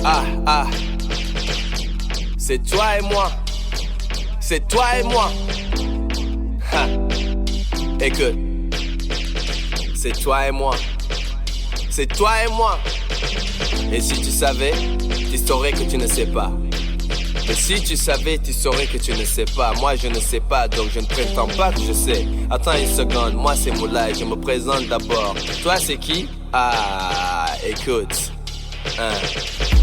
Ah, c'est toi et moi. C'est toi et moi. Ha. Écoute, c'est toi et moi. C'est toi et moi. Et si tu savais, tu saurais que tu ne sais pas. Et si tu savais, tu saurais que tu ne sais pas. Moi je ne sais pas, donc je ne prétends pas que je sais. Attends une seconde, moi c'est Moulah et je me présente d'abord. Toi c'est qui? Ah, écoute.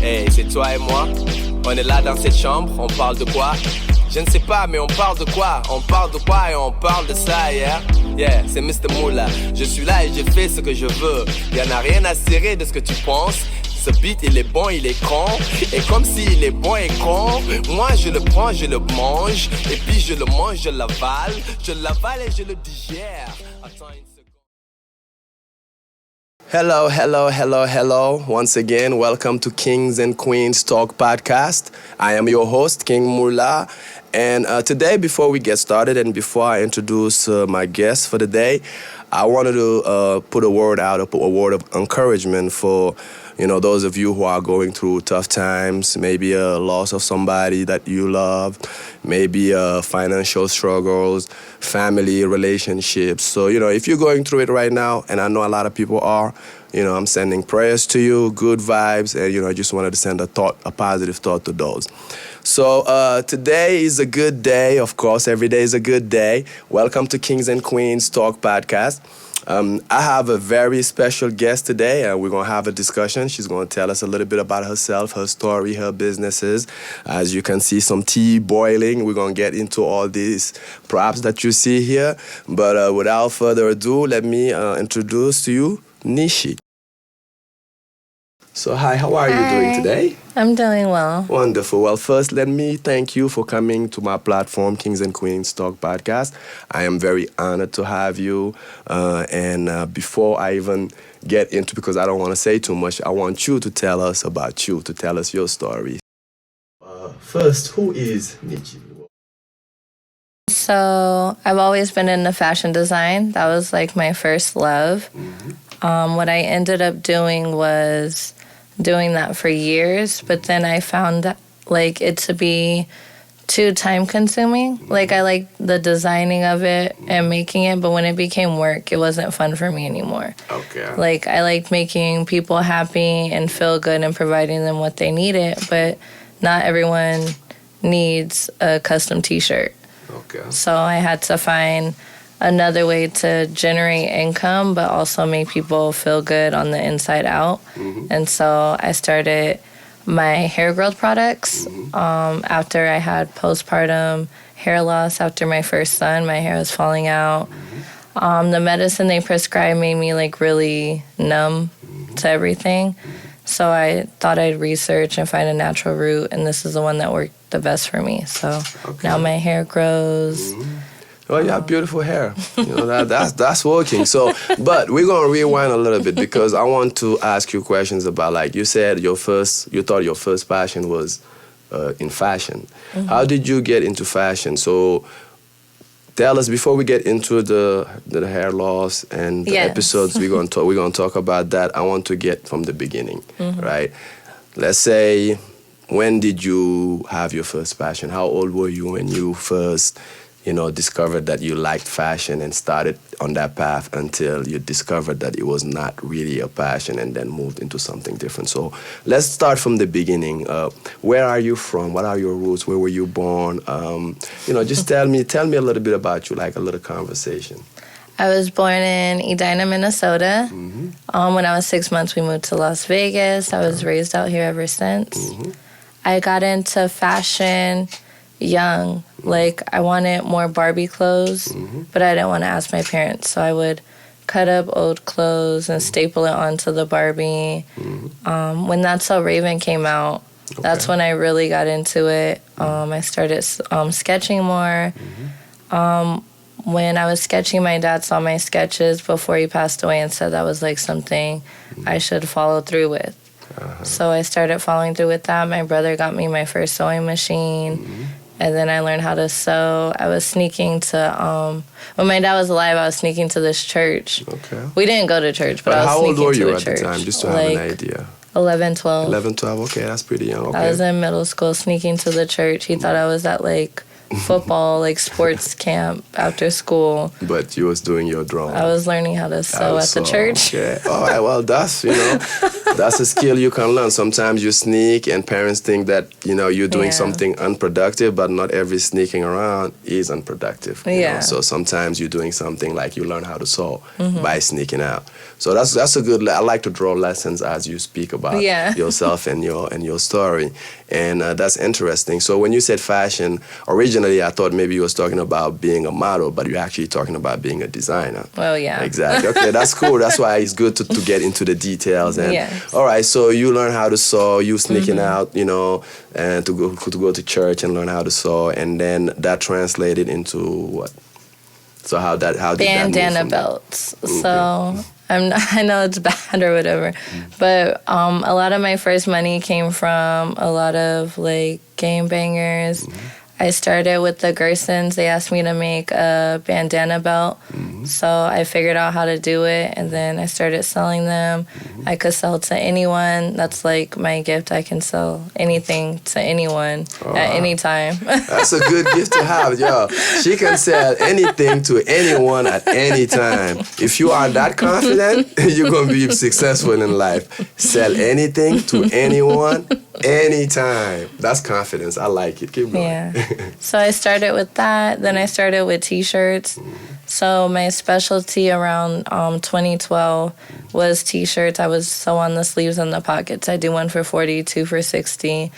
Hey, c'est toi et moi. On est là dans cette chambre, on parle de quoi? Je ne sais pas, mais on parle de quoi? On parle de quoi et on parle de ça, yeah? Yeah, c'est Mr. Moulah. Je suis là et je fais ce que je veux. Y'en a rien à cirer de ce que tu penses. Ce beat il est bon, il est con. Et comme s'il est bon et con, moi je le prends, je le mange. Et puis je le mange, je l'avale. Je l'avale et je le digère. Attends une seconde. Hello. Once again, welcome to Kings and Queens Talk Podcast. I am your host, King Moulah. And today, before we get started and before I introduce my guest for the day, I wanted to put a word of encouragement for those of you who are going through tough times, maybe a loss of somebody that you love, maybe financial struggles, family relationships. So, if you're going through it right now, and I know a lot of people are, I'm sending prayers to you, good vibes, and, I just wanted to send a positive thought to those. So today is a good day, of course, every day is a good day. Welcome to Kings and Queens Talk Podcast. I have a very special guest today, and we're going to have a discussion. She's going to tell us a little bit about herself, her story, her businesses. As you can see, some tea boiling. We're going to get into all these props that you see here. But without further ado, let me introduce to you Nichi. So hi, how are you doing today? I'm doing well. Wonderful. Well, first, let me thank you for coming to my platform, Kings and Queens Talk Podcast. I am very honored to have you. And before I even get into, because I don't want to say too much, I want you to tell us about you, to tell us your story. First, who is Nichi? So I've always been into fashion design. That was like my first love. Mm-hmm. What I ended up doing was doing that for years, but then I found like it to be too time consuming. Like I liked the designing of it and making it, but when it became work, it wasn't fun for me anymore. Okay. Like I liked making people happy and feel good and providing them what they needed, but not everyone needs a custom t-shirt. Okay. So I had to find another way to generate income, but also make people feel good on the inside out. Mm-hmm. And so I started my hair growth products. Mm-hmm. After I had postpartum hair loss after my first son, my hair was falling out. Mm-hmm. The medicine they prescribed made me like really numb to everything. So I thought I'd research and find a natural route, and this is the one that worked the best for me. So now my hair grows. Mm-hmm. Well, you have beautiful hair. That's working. So, but we're gonna rewind a little bit because I want to ask you questions about, like you said, you thought your first passion was in fashion. Mm-hmm. How did you get into fashion? So, tell us before we get into the hair loss and the episodes we're gonna talk about that. I want to get from the beginning, right? Let's say, when did you have your first passion? How old were you when you first discovered that you liked fashion and started on that path until you discovered that it was not really a passion and then moved into something different? So let's start from the beginning. Where are you from? What are your roots? Where were you born? Just tell me a little bit about you, like a little conversation. I was born in Edina, Minnesota. Mm-hmm. When I was 6 months, we moved to Las Vegas. I was raised out here ever since. Mm-hmm. I got into fashion young. Like, I wanted more Barbie clothes, but I didn't want to ask my parents. So I would cut up old clothes and staple it onto the Barbie. When That's So Raven came out, that's when I really got into it. I started sketching more. When I was sketching, my dad saw my sketches before he passed away and said that was like something I should follow through with. So I started following through with that. My brother got me my first sewing machine. And then I learned how to sew. I was sneaking to, when my dad was alive, I was sneaking to this church. Okay. We didn't go to church, but I was sneaking to a church. How old were you at the time, just to have an idea? 11, 12. 11, 12. Okay, that's pretty young. Okay. I was in middle school sneaking to the church. He thought I was at like football, like sports camp after school. But you was doing your drawing. I was learning how to sew at the church. Okay. All right. Well, that's that's a skill you can learn. Sometimes you sneak, and parents think that you're doing something unproductive, but not every sneaking around is unproductive. You know? So sometimes you're doing something like you learn how to sew by sneaking out. So that's a good. I like to draw lessons as you speak about yourself and your story, and that's interesting. So when you said fashion, originally I thought maybe you was talking about being a model, but you're actually talking about being a designer. Well, yeah. Exactly. Okay, that's cool. That's why it's good to get into the details. And all right, so you learn how to sew. You sneaking out, and to go to church and learn how to sew, and then that translated into what? So how did that bandana belts. Okay. So I know it's bad or whatever, but a lot of my first money came from a lot of like game bangers. I started with the Gersons. They asked me to make a bandana belt. So I figured out how to do it, and then I started selling them. I could sell to anyone. That's like my gift. I can sell anything to anyone at any time. That's a good gift to have, yo. She can sell anything to anyone at any time. If you are that confident, you're going to be successful in life. Sell anything to anyone, anytime. That's confidence. I like it. Keep going. Yeah. So I started with that. Then I started with T-shirts. So my specialty around 2012 was T-shirts. I was sew on the sleeves and the pockets. I do one for 40, two for 60.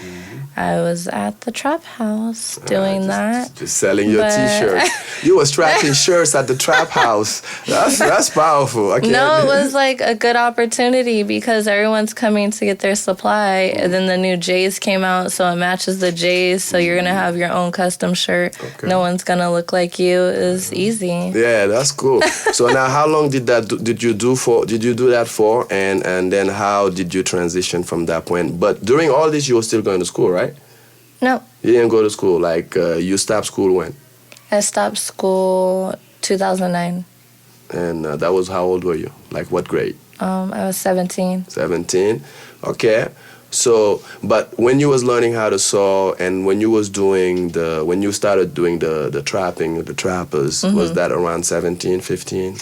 I was at the trap house doing that. Just selling your T-shirts. You was trapping shirts at the trap house. That's powerful. No, it was like a good opportunity because everyone's coming to get their supply. And then the new J's came out, so it matches the J's. So you're going to have your own custom shirt. Okay. No one's going to look like you. It's easy. Yeah, that's cool. So now how long did you do that for? And then how did you transition from that point? But during all this, you were still going to school, right? No. You didn't go to school. Like, you stopped school when? I stopped school 2009. And that was, how old were you? Like, what grade? I was 17. 17. Okay. So, but when you was learning how to sew and when you was when you started doing the trapping, the trappers, was that around 17, 15?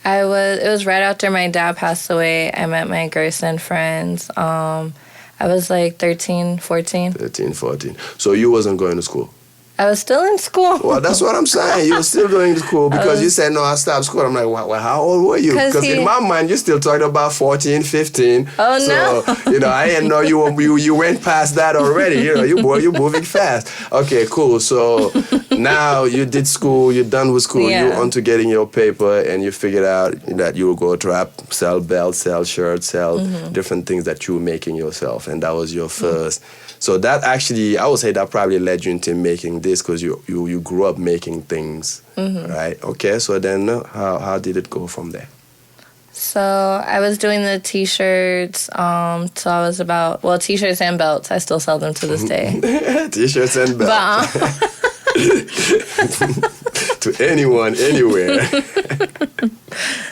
It was right after my dad passed away. I met my Gerson friends. I was like 13, 14. 13, 14. So you wasn't going to school? I was still in school. Well, that's what I'm saying. You were still going to school because you said, no, I stopped school. I'm like, well, how old were you? Because in my mind, you're still talking about 14, 15. Oh, so, no. I didn't know you went past that already. You're moving fast. Okay, cool. So now you did school, you're done with school, you're on to getting your paper, and you figured out that you would go trap, sell belts, sell shirts, sell different things that you were making yourself. And that was your first. So that actually, I would say that probably led you into making this because you grew up making things, right? Okay, so then how did it go from there? So I was doing the T-shirts, so I was about, T-shirts and belts. I still sell them to this day. T-shirts and belts. To anyone, anywhere.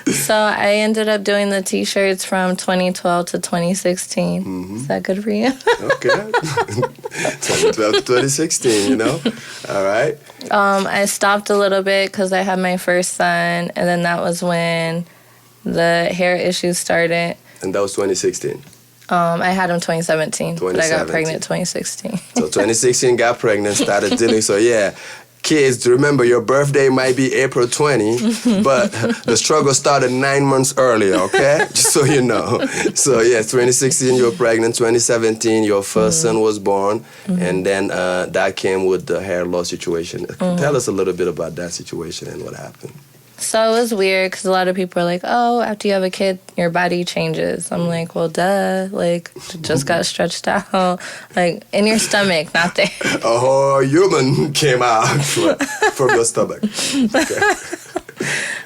So I ended up doing the T-shirts from 2012 to 2016. Is that good for you? Okay. 2012 to 2016, All right. I stopped a little bit because I had my first son, and then that was when the hair issues started. And that was 2016? I had him 2017, but I got pregnant 2016. So 2016, got pregnant, started dealing. So yeah, kids, remember your birthday might be April 20, but the struggle started 9 months earlier, okay? Just so you know. So yeah, 2016, you were pregnant. 2017, your first son was born. And then that came with the hair loss situation. Tell us a little bit about that situation and what happened. So it was weird because a lot of people are like, oh, after you have a kid, your body changes. I'm like, well, duh. Like, it just got stretched out. Like, in your stomach, not there. A whole human came out from your stomach. Okay.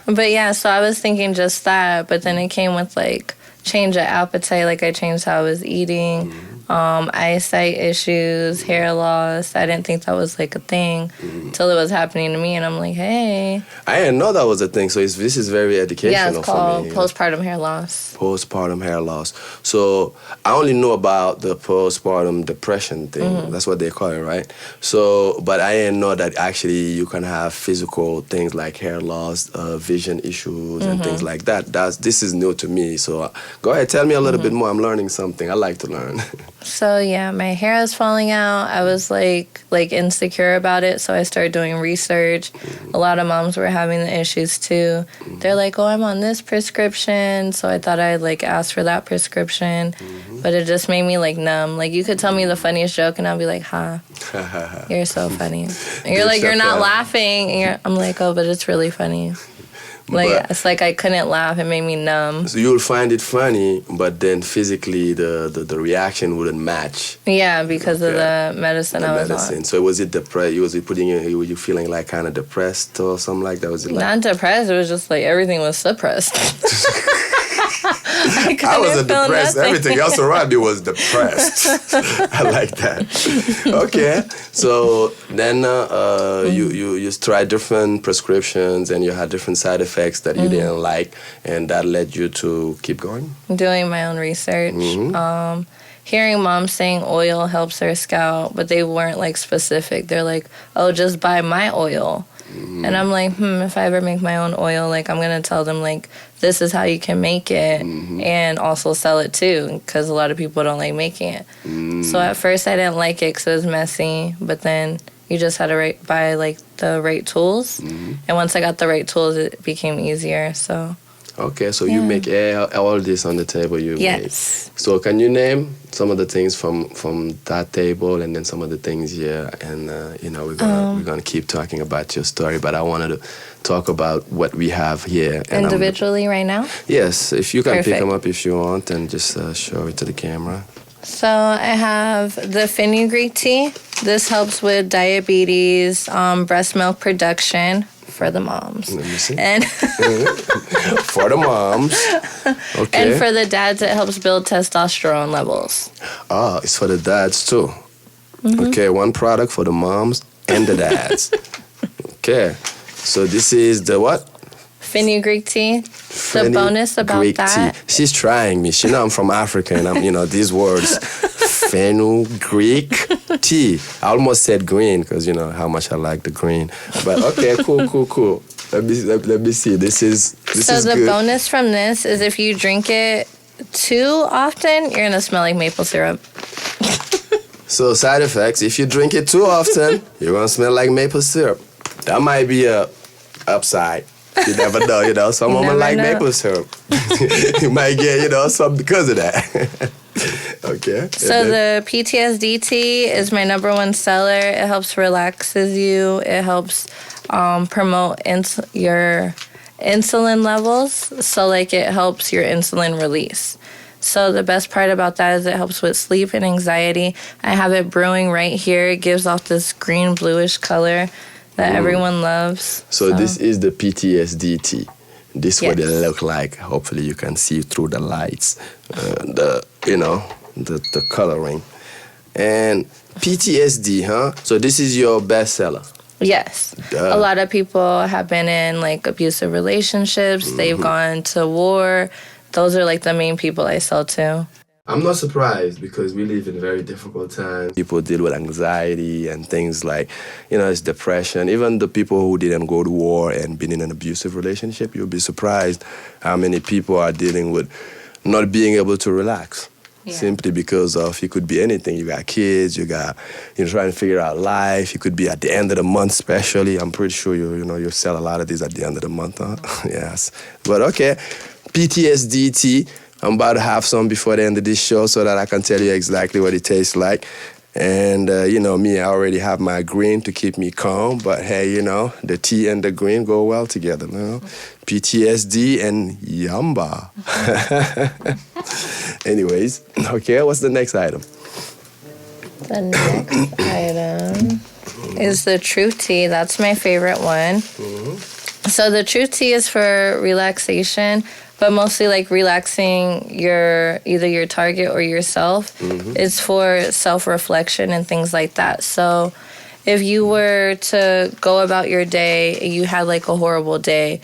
But yeah, so I was thinking just that. But then it came with, like, change of appetite. Like, I changed how I was eating. eyesight issues, hair loss. I didn't think that was like a thing till it was happening to me, and I'm like, hey. I didn't know that was a thing. So this is very educational Yeah, it's called for me. postpartum hair loss. Postpartum hair loss. So I only know about the postpartum depression thing. That's what they call it, right? So, but I didn't know that actually you can have physical things like hair loss, vision issues, and things like that. This is new to me. So go ahead, tell me a little bit more. I'm learning something. I like to learn. So yeah, my hair is falling out. I was like insecure about it, so I started doing research. A lot of moms were having the issues too. They're like, "Oh, I'm on this prescription," so I thought I'd like ask for that prescription, but it just made me like numb. Like you could tell me the funniest joke, and I'll be like, "Ha, you're so funny." And you're like, "You're not laughing," and I'm like, "Oh, but it's really funny." Like it's like I couldn't laugh. It made me numb. So you'll find it funny, but then physically the reaction wouldn't match. Yeah, because of the medicine I was on. So was it depressed? Was it putting you? Were you feeling like kind of depressed or something like that? Was it like not depressed? It was just like everything was suppressed. I wasn't depressed. Nothing. Everything else around me was depressed. I like that. Okay, so then you tried different prescriptions and you had different side effects that you didn't like, and that led you to keep going. Doing my own research. Hearing moms saying oil helps their scalp, but they weren't like specific. They're like, "Oh, just buy my oil." And I'm like, if I ever make my own oil, like I'm going to tell them like, this is how you can make it and also sell it too, because a lot of people don't like making it. So at first I didn't like it because it was messy, but then you just had to buy like the right tools. And once I got the right tools, it became easier. So. Okay, so you make all this on the table you made. So can you name some of the things from that table and then some of the things here? And, we're gonna keep talking about your story, but I wanted to talk about what we have here. And individually right now? Yes, if you can pick them up if you want and just show it to the camera. So I have the Fenugreek Tea. This helps with diabetes, breast milk production. For the moms. Let me see. And for the moms. Okay. And for the dads, it helps build testosterone levels. Ah, it's for the dads too. Okay, one product for the moms and the dads. Okay. So this is the what? Fenugreek tea. The bonus about that. Tea. She's trying me. She know I'm from Africa and I'm, these words. Fenugreek tea. I almost said green because how much I like the green. But okay, cool. Let me see. This is so the good. Bonus from this is if you drink it too often, you're gonna smell like maple syrup. So side effects: if you drink it too often, you're gonna smell like maple syrup. That might be a upside. You never know, Some women like maple syrup. You might get, some because of that. Okay. So the Ptsd Tea is my #1 seller. It helps relaxes you. It helps promote your insulin levels. So like it helps your insulin release. So the best part about that is it helps with sleep and anxiety. I have it brewing right here. It gives off this green bluish color that everyone loves. So this is the Ptsd Tea. This is what it look like. Hopefully you can see through the lights, the coloring. And Ptsd, huh? So this is your bestseller. Yes. A lot of people have been in like abusive relationships. They've gone to war. Those are like the main people I sell to. I'm not surprised because we live in very difficult times. People deal with anxiety and things like, it's depression. Even the people who didn't go to war and been in an abusive relationship, you'll be surprised how many people are dealing with not being able to relax. Simply because of, it could be anything. You got kids, you're trying to figure out life. You could be at the end of the month, especially. I'm pretty sure you sell a lot of these at the end of the month, huh? Yes. But okay, Ptsd Tea. I'm about to have some before the end of this show so that I can tell you exactly what it tastes like. And, me, I already have my green to keep me calm. But, hey, the tea and the green go well together, Ptsd and Yamba. Anyways, okay, what's the next item? The next item is the Truth Tea. That's my favorite one. So the Truth Tea is for relaxation. but mostly like relaxing either your target or yourself. It's for self-reflection and things like that. So if you were to go about your day and you had like a horrible day,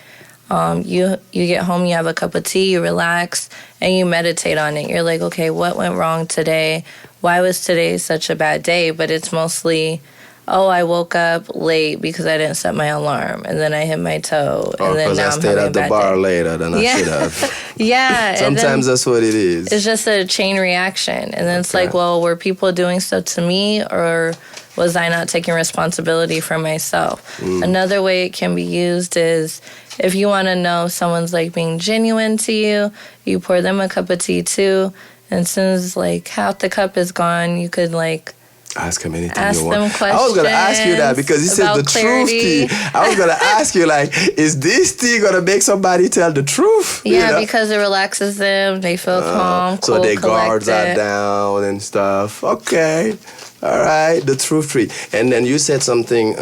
you get home, you have a cup of tea, you relax, and you meditate on it. You're like, okay, what went wrong today? Why was today such a bad day? But it's mostly, oh, I woke up late because I didn't set my alarm, and then I hit my toe, and then now I I'm stayed having at the a bad bar day. later than I should have. Yeah. Sometimes that's what it is. It's just a chain reaction. And then it's like, well, were people doing stuff to me, or was I not taking responsibility for myself? Another way it can be used is if you want to know if someone's like being genuine to you, you pour them a cup of tea too. And as soon as like half the cup is gone, you could like ask him anything ask you them want. questions. I was gonna ask you that because you said the clarity. truth tea. I was gonna ask you like, is this tea gonna make somebody tell the truth? Yeah, because it relaxes them. They feel calm, cool, so their guards are collected. down and stuff. Okay, all right, the truth tree. And then you said something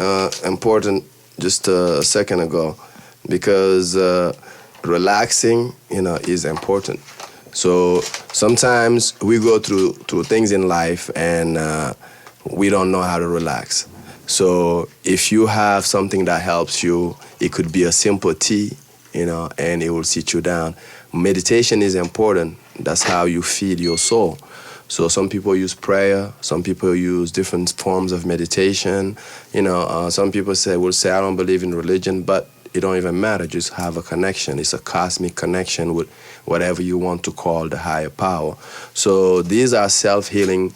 important just a second ago, because relaxing, is important. So sometimes we go through things in life and we don't know how to relax. So if you have something that helps you, it could be a simple tea, and it will sit you down. Meditation is important. That's how you feed your soul. So some people use prayer. Some people use different forms of meditation. Some people will say, I don't believe in religion, but it don't even matter. Just have a connection. It's a cosmic connection with whatever you want to call the higher power. So these are self-healing,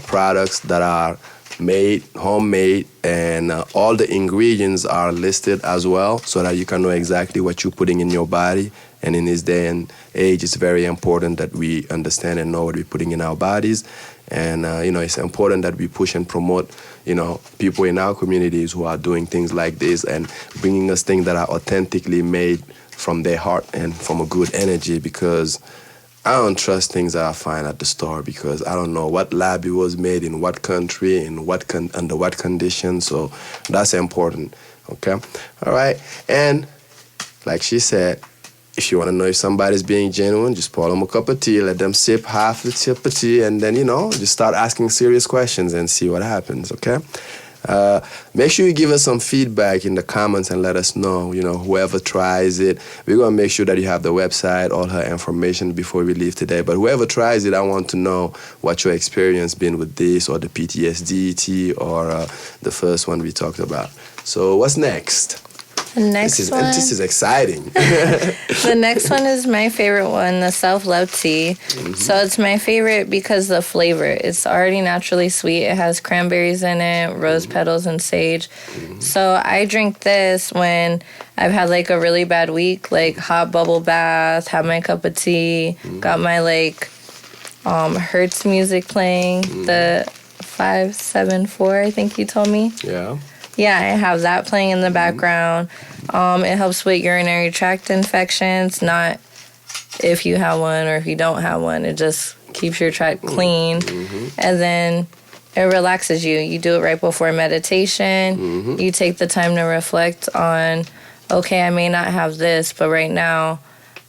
products that are made, homemade, and all the ingredients are listed as well so that you can know exactly what you're putting in your body. And in this day and age, it's very important that we understand and know what we're putting in our bodies. And, it's important that we push and promote, people in our communities who are doing things like this and bringing us things that are authentically made from their heart and from a good energy, because I don't trust things that I find at the store because I don't know what lab it was made in what country, in under what conditions. So that's important, okay? All right, and like she said, if you want to know if somebody's being genuine, just pour them a cup of tea, let them sip half the cup of tea, and then, just start asking serious questions and see what happens, okay? Make sure you give us some feedback in the comments and let us know, whoever tries it. We're going to make sure that you have the website, all her information before we leave today. But whoever tries it, I want to know what your experience been with this or the Ptsd tea or the first one we talked about. So what's next? The next one. This is exciting. The next one is my favorite one, the self-love tea. So it's my favorite because the flavor. It's already naturally sweet. It has cranberries in it, rose petals, and sage. So I drink this when I've had like a really bad week, like hot bubble bath, have my cup of tea, got my Hertz music playing, the 574, I think you told me. Yeah. Yeah, I have that playing in the background. It helps with urinary tract infections, not if you have one or if you don't have one. It just keeps your tract clean. And then it relaxes you. You do it right before meditation. You take the time to reflect on, okay, I may not have this, but right now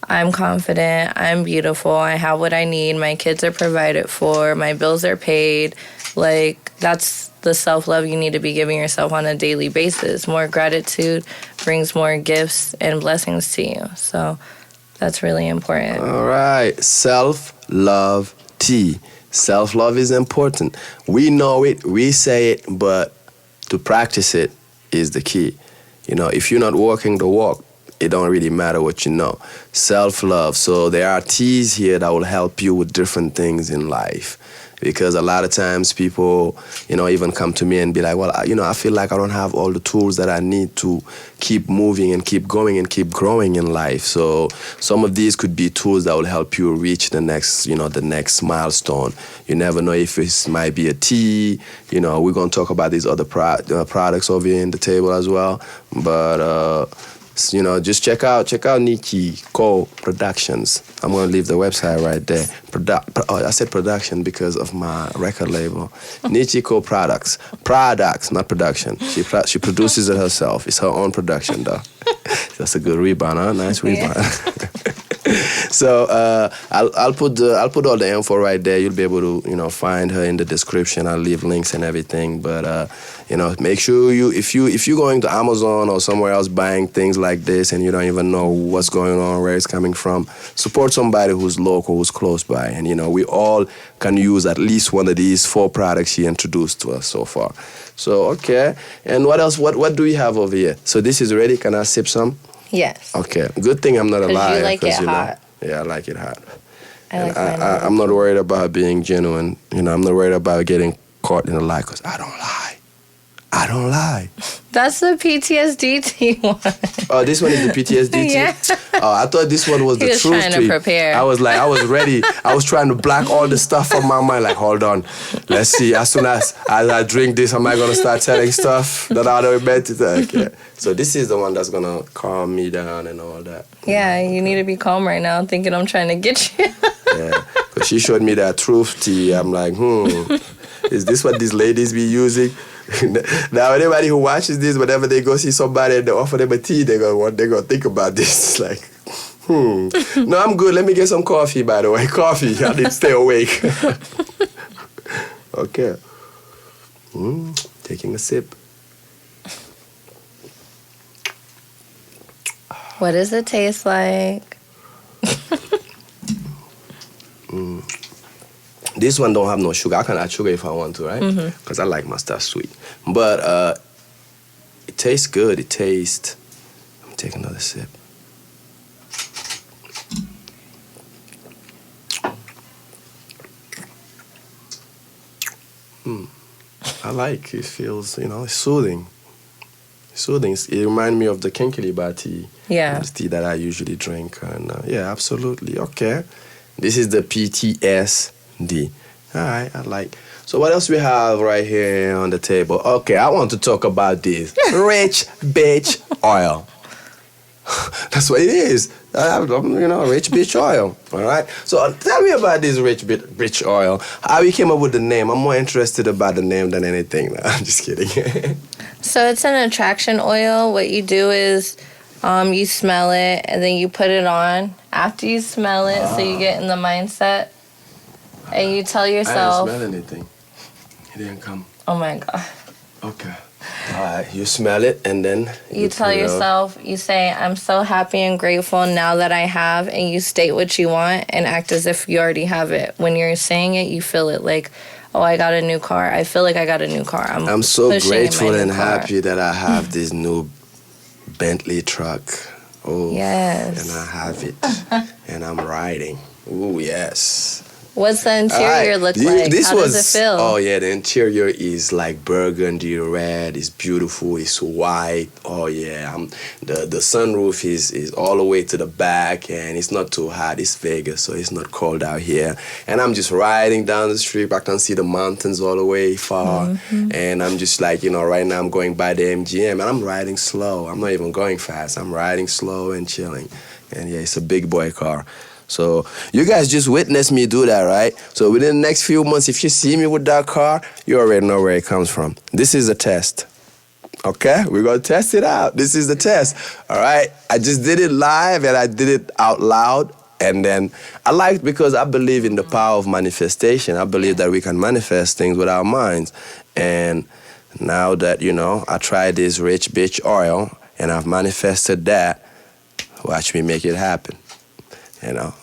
I'm confident, I'm beautiful, I have what I need, my kids are provided for, my bills are paid. Like, that's the self-love you need to be giving yourself on a daily basis. More gratitude brings more gifts and blessings to you. So that's really important. All right. Self-love tea. Self-love is important. We know it, we say it, but to practice it is the key. If you're not walking the walk, it don't really matter what you know. Self-love. So there are teas here that will help you with different things in life. Because a lot of times people, even come to me and be like, well, I feel like I don't have all the tools that I need to keep moving and keep going and keep growing in life. So some of these could be tools that will help you reach the next, the next milestone. You never know if it might be a tea. We're going to talk about these other products over here in the table as well. But, just check out Nichi Co Products. I'm going to leave the website right there. I said production because of my record label. Nichi Co Products, not production. She produces it herself. It's her own production, though. That's a good rebound, huh? Nice rebound. So I'll put all the info right there. You'll be able to find her in the description. I'll leave links and everything. But make sure if you're going to Amazon or somewhere else buying things like this and you don't even know what's going on, where it's coming from, support somebody who's local, who's close by. And we all can use at least one of these 4 products she introduced to us so far. So okay. And what else? What do we have over here? So this is ready. Can I sip some? Yes. Okay. Good thing I'm not a liar. You like it hot. Yeah, I like it hot. I'm not worried about being genuine. I'm not worried about getting caught in a lie because I don't lie. I don't lie. That's the PTSD tea one. Oh, this one is the PTSD tea? Yeah. Oh, I thought this one was the truth tea. He was trying to prepare. I was ready. I was trying to block all the stuff from my mind. Like, hold on. Let's see. As soon as I drink this, am I going to start telling stuff that I don't meant to tell? Okay. So this is the one that's going to calm me down and all that. Yeah, you need to be calm right now, thinking I'm trying to get you. Yeah, because she showed me that truth tea. I'm like, is this what these ladies be using? Now, anybody who watches this, whenever they go see somebody and they offer them a tea, they're gonna think about this. It's like, No, I'm good. Let me get some coffee, by the way. Coffee. I need to stay awake. Okay. Taking a sip. What does it taste like? This one don't have no sugar. I can add sugar if I want to, right? Because I like my stuff sweet. But it tastes good. It tastes... I'm taking another sip. I like it. Feels, it's soothing. Soothing. It reminds me of the Kinkeliba tea. Yeah. The tea that I usually drink. And yeah, absolutely. Okay. This is the Ptsd. All right, I like. So what else we have right here on the table? Okay, I want to talk about this rich bitch oil. That's what it is. Rich bitch oil. All right. So tell me about this rich bitch oil. How you came up with the name? I'm more interested about the name than anything. I'm just kidding. So it's an attraction oil. What you do is you smell it and then you put it on after you smell it, so you get in the mindset. And you tell yourself... I didn't smell anything. It didn't come. Oh, my God. Okay. All right. You smell it, and then... You tell yourself, you say, I'm so happy and grateful now that I have, and you state what you want and act as if you already have it. When you're saying it, you feel it like, oh, I got a new car. I feel like I got a new car. I'm so grateful and happy that I have this new Bentley truck. Oh, yes. And I have it, and I'm riding. Oh, yes. What's the interior look like? How does it feel? Oh, yeah, the interior is like burgundy red. It's beautiful. It's white. Oh, yeah. The sunroof is all the way to the back, and it's not too hot. It's Vegas, so it's not cold out here. And I'm just riding down the street. I can see the mountains all the way far. And I'm just like, right now I'm going by the MGM, and I'm riding slow. I'm not even going fast. I'm riding slow and chilling. And, yeah, it's a big boy car. So you guys just witnessed me do that, right? So within the next few months, if you see me with that car, you already know where it comes from. This is a test. Okay? We're going to test it out. This is the test. All right? I just did it live and I did it out loud. And then I liked because I believe in the power of manifestation. I believe that we can manifest things with our minds. And now that, I tried this rich bitch oil and I've manifested that, watch me make it happen.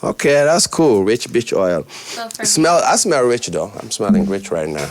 Okay, that's cool. Rich bitch oil. I smell rich though. I'm smelling rich right now.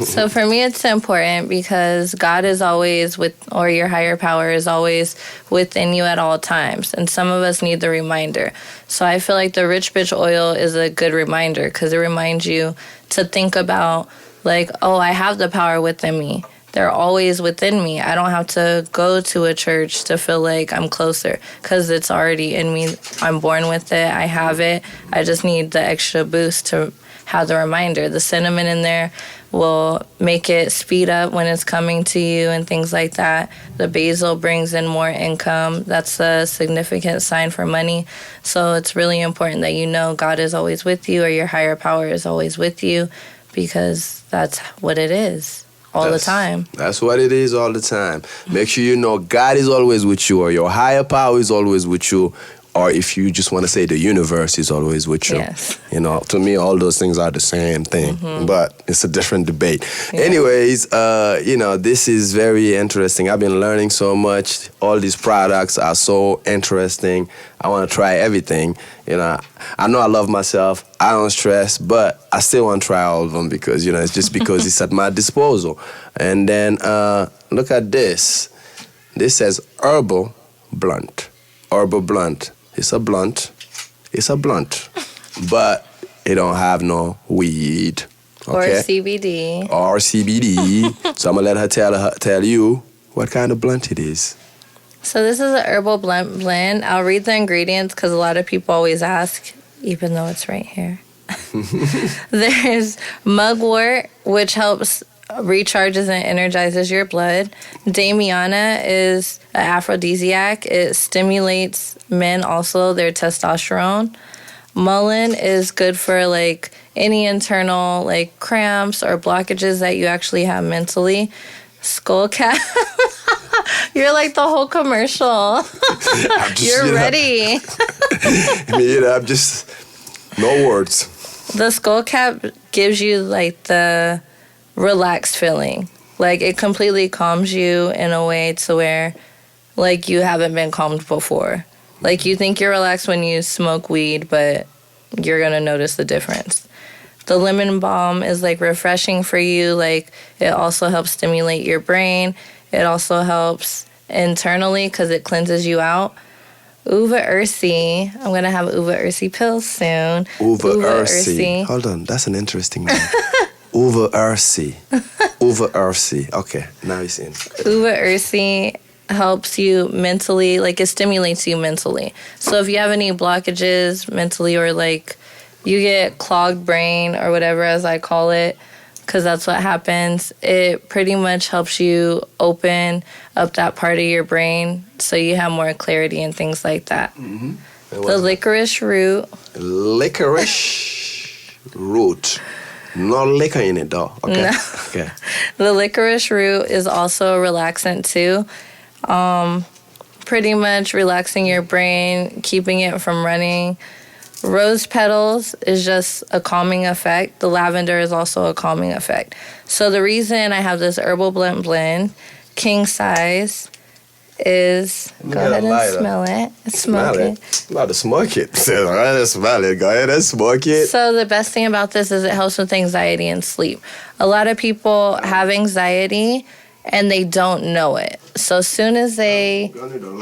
So for me, it's important because God is always or your higher power is always within you at all times. And some of us need the reminder. So I feel like the rich bitch oil is a good reminder because it reminds you to think about like, oh, I have the power within me. They're always within me. I don't have to go to a church to feel like I'm closer because it's already in me. I'm born with it. I have it. I just need the extra boost to have the reminder. The cinnamon in there will make it speed up when it's coming to you and things like that. The basil brings in more income. That's a significant sign for money. So it's really important that God is always with you or your higher power is always with you because that's what it is. all the time. That's what it is all the time. Make sure you know God is always with you, or your higher power is always with you, or if you just want to say the universe is always with you. Yes. You know, to me, all those things are the same thing, but it's a different debate. Yeah. Anyways, you know, this is very interesting. I've been learning so much. All these products are so interesting. I want to try everything. You know I love myself. I don't stress, but I still want to try all of them because, you know, it's just because it's at my disposal. And then look at this. This says Herbal Blunt. Herbal Blunt. It's a blunt. It's a blunt. But it don't have no weed. Okay? Or CBD. Or CBD. So I'm going to let her tell you what kind of blunt it is. So this is a herbal blend. I'll read the ingredients because a lot of people always ask, even though it's right here. There's mugwort, which helps recharges and energizes your blood. Damiana is an aphrodisiac. It stimulates men also, their testosterone. Malien is good for like any internal like cramps or blockages that you actually have mentally. Skullcap. You're like the whole commercial. You're ready. I'm just no words. The skullcap gives you like the relaxed feeling. Like it completely calms you in a way to where like you haven't been calmed before. Like you think you're relaxed when you smoke weed, but you're gonna notice the difference. The lemon balm is like refreshing for you. Like it also helps stimulate your brain. It also helps internally because it cleanses you out. Uva Ursi. I'm going to have Uva Ursi pills soon. Uva Ursi. Hold on. That's an interesting name. Uva Ursi. Uva Ursi. Okay. Now it's in. Uva Ursi helps you mentally. Like it stimulates you mentally. So if you have any blockages mentally or like you get clogged brain or whatever as I call it, because that's what happens. It pretty much helps you open up that part of your brain so you have more clarity and things like that. Mm-hmm. The licorice root. Licorice root. No liquor in it, though. Okay. No. Okay. The licorice root is also a relaxant, too. Pretty much relaxing your brain, keeping it from running. Rose petals is just a calming effect. The lavender is also a calming effect. So the reason I have this herbal blend, king size, is go ahead and smell it. Smoke it. I'm about to smoke it. Go ahead and smoke it. So the best thing about this is it helps with anxiety and sleep. A lot of people have anxiety and they don't know it. So as soon as they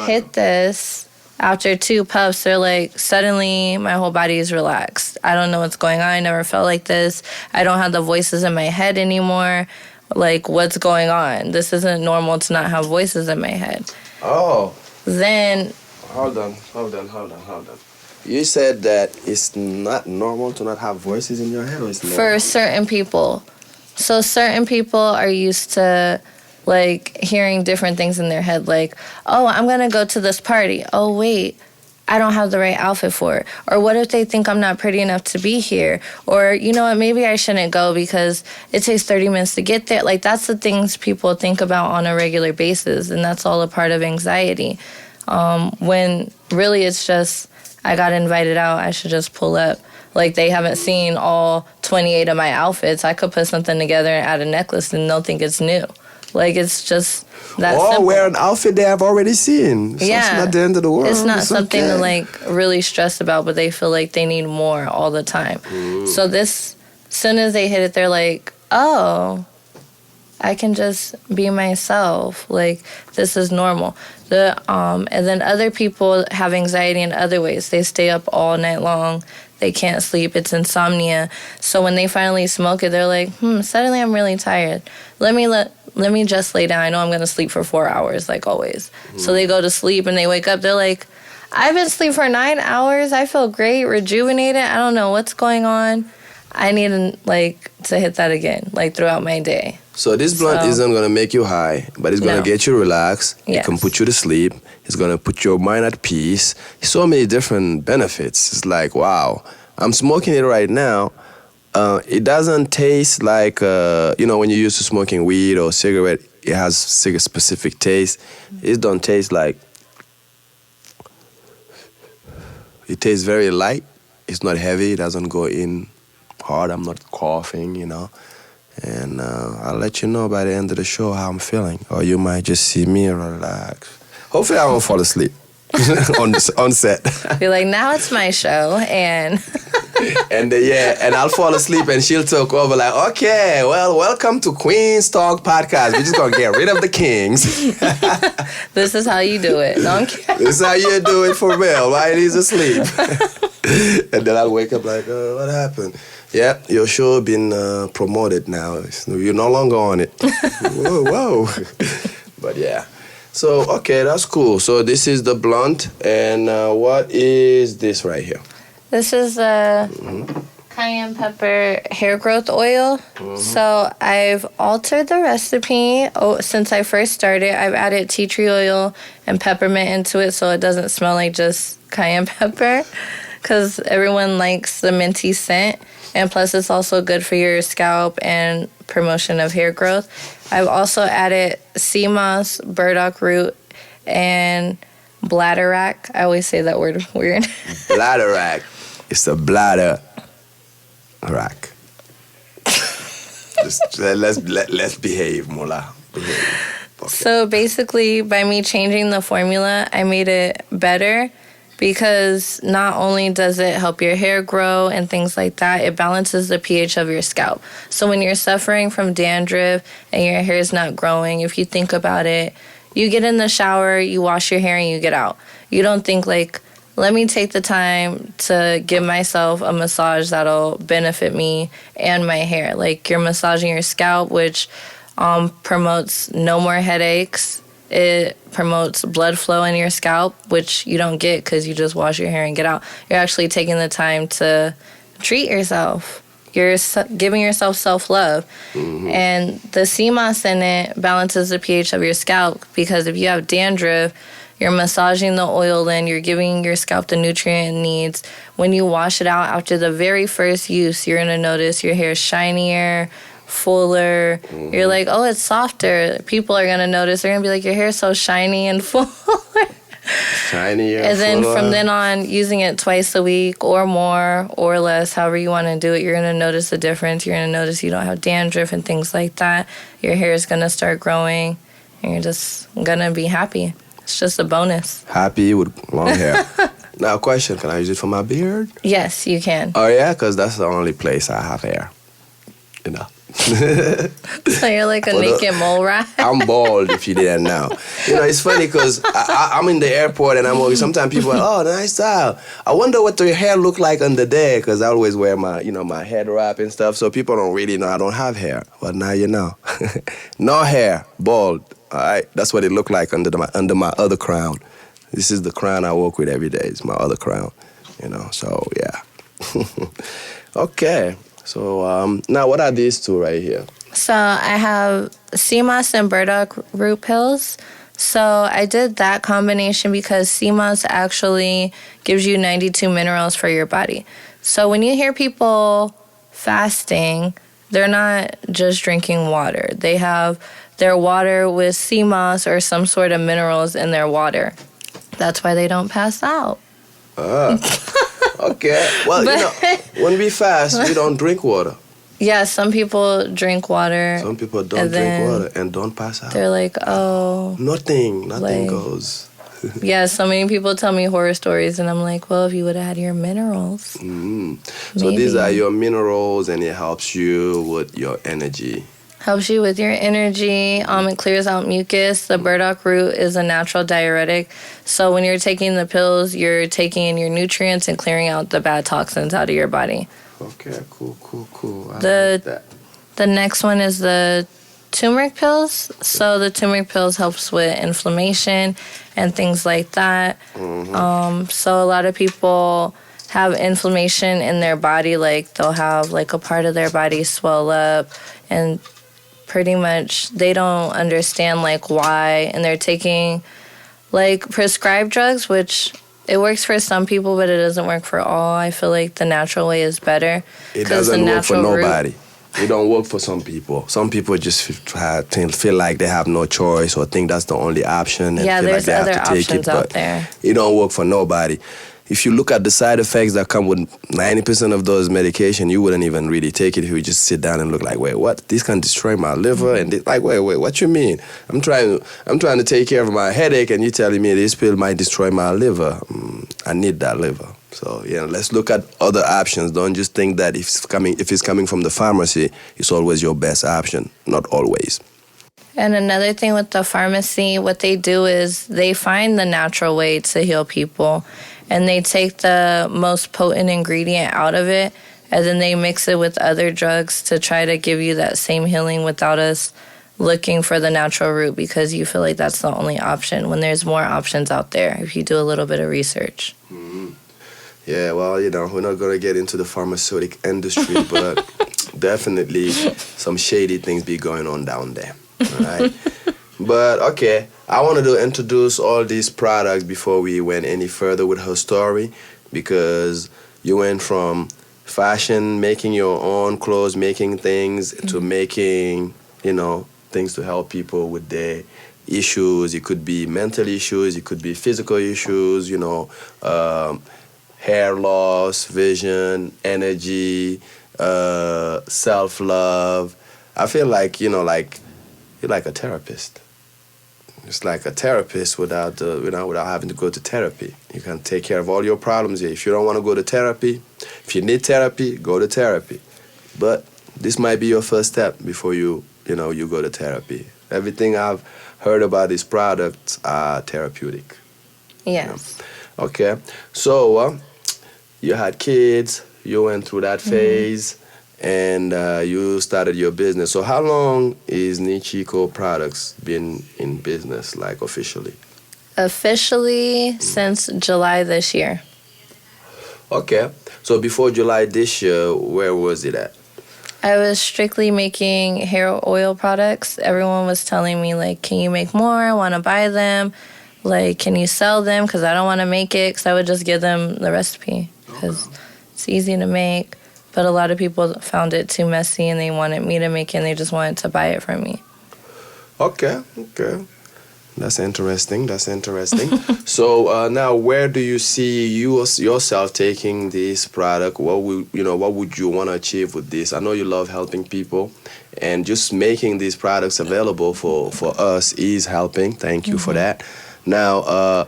hit this, after 2 puffs, they're like, suddenly my whole body is relaxed. I don't know what's going on. I never felt like this. I don't have the voices in my head anymore. Like, what's going on? This isn't normal to not have voices in my head. Oh. Then... Hold on. You said that it's not normal to not have voices in your head, or it's normal? For certain people. So certain people are used to... like hearing different things in their head, like, oh, I'm going to go to this party. Oh, wait, I don't have the right outfit for it. Or what if they think I'm not pretty enough to be here? Or, you know what, maybe I shouldn't go because it takes 30 minutes to get there. Like, that's the things people think about on a regular basis, and that's all a part of anxiety. When really it's just, I got invited out, I should just pull up. Like, they haven't seen all 28 of my outfits. I could put something together and add a necklace and they'll think it's new. Like, it's just that simple. Or wear an outfit they have already seen. So yeah. It's not the end of the world. It's not something to, like, really stress about, but they feel like they need more all the time. So this, as soon as they hit it, they're like, oh, I can just be myself. Like, this is normal. And then other people have anxiety in other ways. They stay up all night long. They can't sleep. It's insomnia. So when they finally smoke it, they're like, suddenly I'm really tired. Let me just lay down. I know I'm going to sleep for 4 hours, like always. So they go to sleep and they wake up. They're like, I've been asleep for 9 hours. I feel great, rejuvenated. I don't know what's going on. I need to hit that again, like throughout my day. So this blunt isn't going to make you high, but it's going to get you relaxed. Yes. It can put you to sleep. It's going to put your mind at peace. So many different benefits. It's like, wow, I'm smoking it right now. it doesn't taste like, when you're used to smoking weed or cigarette, it has specific taste. It don't taste like, it tastes very light. It's not heavy. It doesn't go in hard. I'm not coughing, And I'll let you know by the end of the show how I'm feeling. Or you might just see me relax. Hopefully I won't fall asleep on set. Be like, now it's my show, and... and I'll fall asleep and she'll talk over like, okay, well, welcome to QUEENZ TALK Podcast. We're just going to get rid of the kings. This is how you do it. No, I'm kidding. This is how you do it for real while he's asleep. And then I'll wake up like, what happened? Yeah, your show been promoted now. You're no longer on it. Whoa. But yeah. So, okay, that's cool. So this is the blunt. And what is this right here? This is a cayenne pepper hair growth oil. So I've altered the recipe. Since I first started, I've added tea tree oil and peppermint into it so it doesn't smell like just cayenne pepper, because everyone likes the minty scent. And plus, it's also good for your scalp and promotion of hair growth. I've also added Cmos, burdock root, and bladderwrack. I always say that word weird. Bladderwrack. It's a bladder rack. Let's behave, Moulah. Behave. Okay. So basically, by me changing the formula, I made it better, because not only does it help your hair grow and things like that, it balances the pH of your scalp. So when you're suffering from dandruff and your hair is not growing, if you think about it, you get in the shower, you wash your hair, and you get out. You don't think like, let me take the time to give myself a massage that'll benefit me and my hair. Like, you're massaging your scalp, which promotes no more headaches. It promotes blood flow in your scalp, which you don't get because you just wash your hair and get out. You're actually taking the time to treat yourself. You're giving yourself self-love. And the Cmos in it balances the pH of your scalp, because if you have dandruff, you're massaging the oil in, you're giving your scalp the nutrient it needs. When you wash it out after the very first use, you're going to notice your hair shinier, fuller. You're like, oh, it's softer. People are going to notice. They're going to be like, your hair's so shiny and fuller. Shinier, and then fuller. from then on, using it twice a week or more or less, however you want to do it, you're going to notice the difference. You're going to notice you don't have dandruff and things like that. Your hair is going to start growing, and you're just going to be happy. It's just a bonus. Happy with long hair. Now, question, can I use it for my beard? Yes, you can. Oh, yeah? Because that's the only place I have hair. So you're like a naked mole rat? I'm bald, if you didn't know. It's funny because I'm in the airport and I'm always, sometimes people are, oh, nice style. I wonder what the hair look like under there, because I always wear my, my head wrap and stuff, so people don't really know I don't have hair. But now you know. No hair, bald. All right, that's what it looked like under my other crown. This is the crown I walk with every day. It's my other crown, So yeah. Okay. So now, what are these two right here? So I have Cmos and burdock root pills. So I did that combination because Cmos actually gives you 92 minerals for your body. So when you hear people fasting, they're not just drinking water. They have their water with Cmos or some sort of minerals in their water. That's why they don't pass out. Okay. Well, when we fast, we don't drink water. Yeah, some people drink water. Some people don't drink water and don't pass out. They're like, oh. Nothing goes. Yeah, so many people tell me horror stories, and I'm like, well, if you would have had your minerals. So these are your minerals, and it helps you with your energy. Helps you with your energy. It clears out mucus. The burdock root is a natural diuretic. So when you're taking the pills, you're taking in your nutrients and clearing out the bad toxins out of your body. Okay, cool. I like that. The next one is the turmeric pills. So the turmeric pills helps with inflammation and things like that. So a lot of people have inflammation in their body, like they'll have like a part of their body swell up, and pretty much they don't understand like why, and they're taking like prescribed drugs, which It works for some people, but it doesn't work for all. I feel like the natural way is better. It doesn't work for nobody. It don't work for some people. Some people just feel like they have no choice or think that's the only option. And yeah, feel there's like they other have to take options it, out but there. it don't work for nobody. If you look at the side effects that come with 90% of those medication, you wouldn't even really take it if you just sit down and look like, wait, what? This can destroy my liver? And like, wait, what you mean? I'm trying to take care of my headache, and you telling me this pill might destroy my liver. I need that liver. So let's look at other options. Don't just think that if it's coming from the pharmacy, it's always your best option. Not always. And another thing with the pharmacy, what they do is they find the natural way to heal people. And they take the most potent ingredient out of it, and then they mix it with other drugs to try to give you that same healing without us looking for the natural route, because you feel like that's the only option when there's more options out there if you do a little bit of research. Mm-hmm. Yeah, well, we're not going to get into the pharmaceutical industry, but definitely some shady things be going on down there, all right? But, okay, I wanted to introduce all these products before we went any further with her story, because you went from fashion, making your own clothes, making things, to making, things to help people with their issues. It could be mental issues, it could be physical issues, hair loss, vision, energy, self-love. I feel like, you're like a therapist. It's like a therapist without having to go to therapy. You can take care of all your problems here. If you don't want to go to therapy, if you need therapy, go to therapy. But this might be your first step before you go to therapy. Everything I've heard about these products are therapeutic. Yes. Okay. So you had kids. You went through that phase. And you started your business. So how long is Nichi Co Products been in business, like officially? Officially since July this year. Okay. So before July this year, where was it at? I was strictly making hair oil products. Everyone was telling me, like, can you make more? I want to buy them. Like, can you sell them? Because I don't want to make it. Because I would just give them the recipe. Because it's easy to make. But a lot of people found it too messy and they wanted me to make it and they just wanted to buy it from me. Okay. That's interesting. So now, where do you see yourself taking this product? What would you want to achieve with this? I know you love helping people, and just making these products available for us is helping. Thank you for that. Now,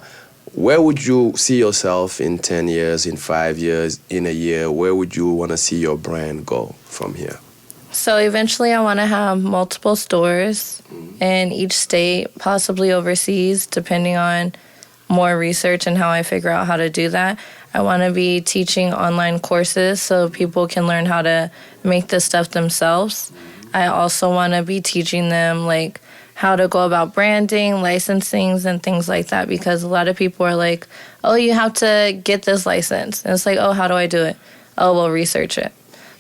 where would you see yourself in 10 years, in 5 years, in a year? Where would you want to see your brand go from here? So eventually I want to have multiple stores in each state, possibly overseas, depending on more research and how I figure out how to do that. I want to be teaching online courses so people can learn how to make this stuff themselves. I also want to be teaching them, like, how to go about branding, licensings, and things like that, because a lot of people are like, oh, you have to get this license. And it's like, oh, how do I do it? Oh, well, research it.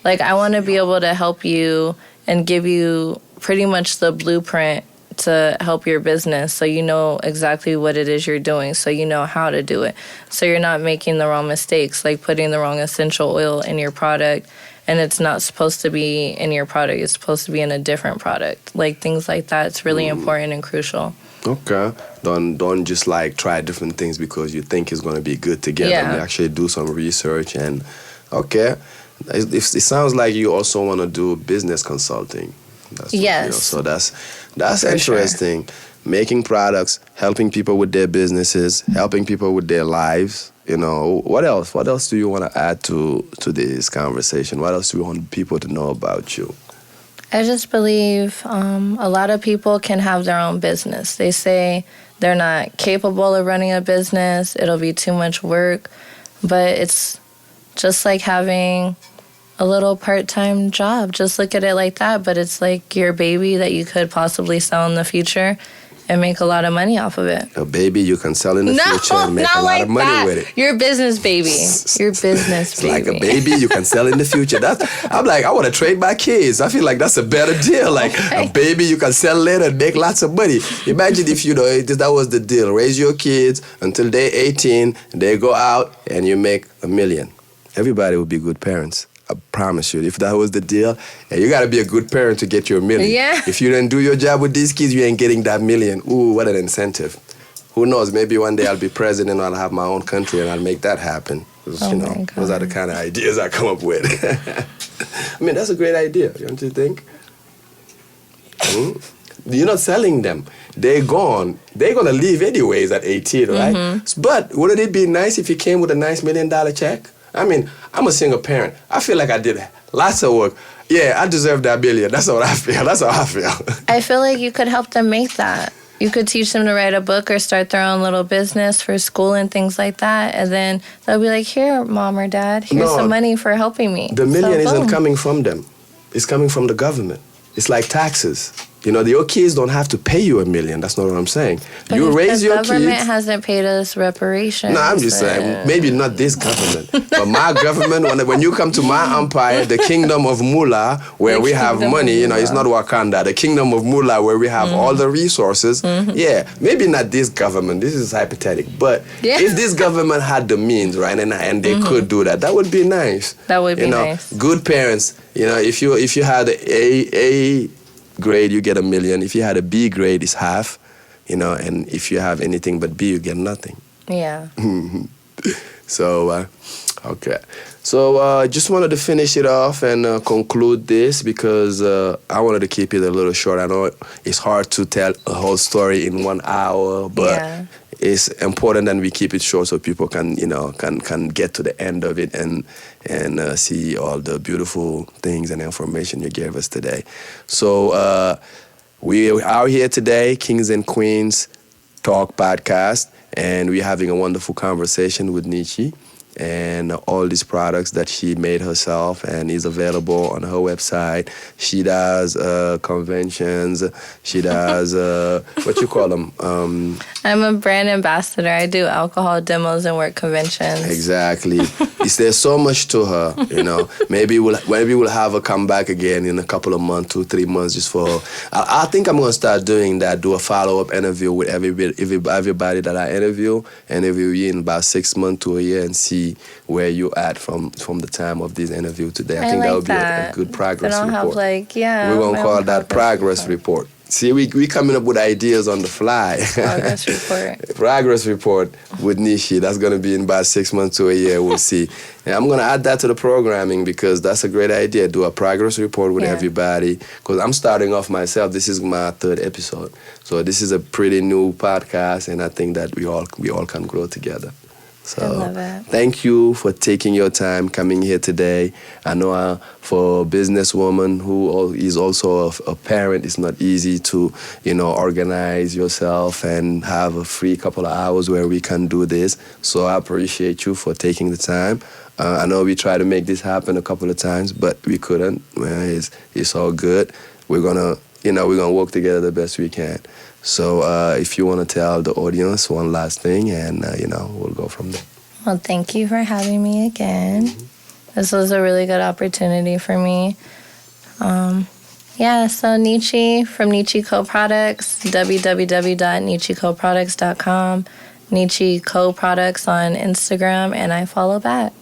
Like, I want to be able to help you and give you pretty much the blueprint to help your business so you know exactly what it is you're doing, so you know how to do it. So you're not making the wrong mistakes, like putting the wrong essential oil in your product, and it's not supposed to be in your product. It's supposed to be in a different product. Like, things like that. It's really important and crucial. Okay. Don't just, like, try different things because you think it's going to be good together. Yeah. You actually do some research and, okay. It sounds like you also want to do business consulting. Yes. So that's interesting. Sure. Making products, helping people with their businesses, helping people with their lives. What else? What else do you want to add to this conversation? What else do you want people to know about you? I just believe a lot of people can have their own business. They say they're not capable of running a business. It'll be too much work. But it's just like having a little part-time job. Just look at it like that. But it's like your baby that you could possibly sell in the future. and make a lot of money off of it. A baby you can sell in the future and make a lot of money with it. You're a business baby. You're a business It's baby. like a baby you can sell in the future. I'm like, I want to trade my kids. I feel like that's a better deal. Like a baby you can sell later and make lots of money. Imagine if that was the deal. Raise your kids until they're 18, they go out and you make $1 million. Everybody would be good parents. I promise you, if that was the deal, you got to be a good parent to get your $1 million. Yeah. If you didn't do your job with these kids, you ain't getting that $1 million. Ooh, what an incentive. Who knows? Maybe one day I'll be president, I'll have my own country, and I'll make that happen. Those are the kind of ideas I come up with. I mean, that's a great idea, don't you think? You're not selling them. They're gone. They're going to leave anyways at 18, right? Mm-hmm. But wouldn't it be nice if you came with a nice $1 million check? I mean, I'm a single parent. I feel like I did lots of work. Yeah, I deserve that $1 million. That's what I feel. That's how I feel. I feel like you could help them make that. You could teach them to write a book or start their own little business for school and things like that. And then they'll be like, here, Mom or Dad, here's some money for helping me. The $1 million isn't coming from them. It's coming from the government. It's like taxes. Your kids don't have to pay you $1 million. That's not what I'm saying. But you raise your kids. The government hasn't paid us reparations. No, I'm just saying, maybe not this government, but my government. When you come to my empire, the kingdom of Moulah, where we have money, it's not Wakanda. The kingdom of Moulah, where we have all the resources. Mm-hmm. Yeah, maybe not this government. This is hypothetical, but if this government had the means, right, and they could do that, that would be nice. That would be nice. Good parents. If you had A grade, you get $1 million. If you had a B grade, it's half, and if you have anything but B, you get nothing. Yeah. So, okay. So, just wanted to finish it off and conclude this because I wanted to keep it a little short. I know it's hard to tell a whole story in 1 hour, but it's important that we keep it short so people can get to the end of it and see all the beautiful things and information you gave us today. So we are here today, Kings and Queens Talk Podcast, and we're having a wonderful conversation with Nichi and all these products that she made herself and is available on her website. She does conventions. She does, what you call them? I'm a brand ambassador. I do alcohol demos and work conventions. Exactly. There's so much to her, Maybe we'll have her come back again in a couple of months, 2-3 months, just for. I think I'm gonna start doing that. Do a follow-up interview with everybody that I interview you in about 6 months to a year and see where you at from the time of this interview today. I think that would be a good progress report. We're gonna call that progress report. See, we coming up with ideas on the fly. Progress report. Progress report with Nichi. That's going to be in about 6 months to a year. We'll see. And I'm going to add that to the programming because that's a great idea. Do a progress report with everybody. Because I'm starting off myself. This is my 3rd episode. So this is a pretty new podcast, and I think that we all can grow together. So I love it. Thank you for taking your time coming here today. I know for a businesswoman who is also a parent, it's not easy to, organize yourself and have a free couple of hours where we can do this. So I appreciate you for taking the time. I know we tried to make this happen a couple of times, but we couldn't. Well, it's all good. We're gonna work together the best we can. So if you want to tell the audience one last thing, and, we'll go from there. Well, thank you for having me again. This was a really good opportunity for me. So Nichi from Nichi Co Products, www.nichikoproducts.com, Nichi Co Products on Instagram, and I follow back.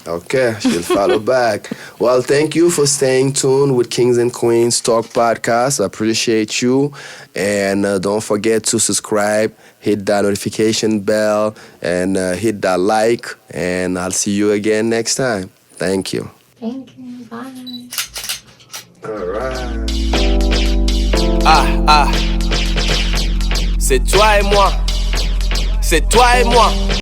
Okay, she'll follow back. Well, thank you for staying tuned with Kings and Queens Talk Podcast. I appreciate you. And don't forget to subscribe, hit that notification bell, and hit that like. And I'll see you again next time. Thank you. Thank you. Bye. All right. C'est toi et moi. C'est toi et moi.